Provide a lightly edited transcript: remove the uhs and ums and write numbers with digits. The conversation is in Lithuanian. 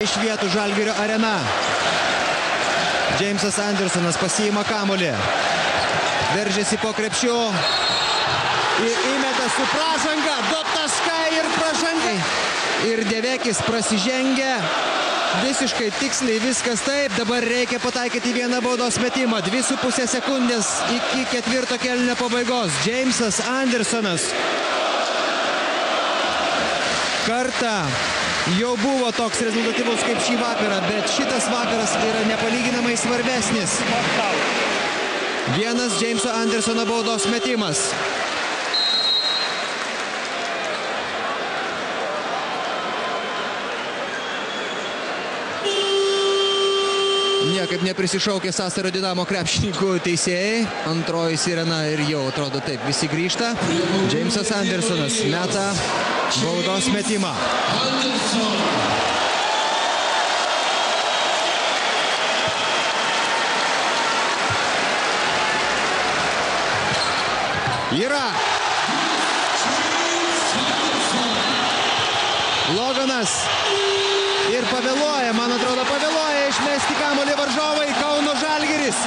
Iš vietų Žalgirio arena. Jamesas Andersonas pasiima kamuolį. Veržiasi po krepšiu. Įmeta su pražanga. 2 taškai ir pražangai. Ir Devekis prasižengia. Visiškai tiksliai viskas taip. Dabar reikia pataikyti vieną baudos metimą. 2,5 sekundės iki ketvirto kėlinio pabaigos. Jamesas Andersonas kartą jau buvo toks rezultatyvus kaip šį vakarą, bet šitas vakaras yra nepalyginamai svarbesnis. Vienas Jameso Andersono baudos metimas. Niekaip neprisišaukė Sasario Dinamo krepšininkų teisėjai. Antroji sirena ir jau atrodo taip, visi grįžta. Jamesas Andersonas meta baudos metimą. Yra. Loganas. Ir pavėluoja, man atrodo, pavėluoja išmesti kamuolį varžovai Kauno Žalgiris.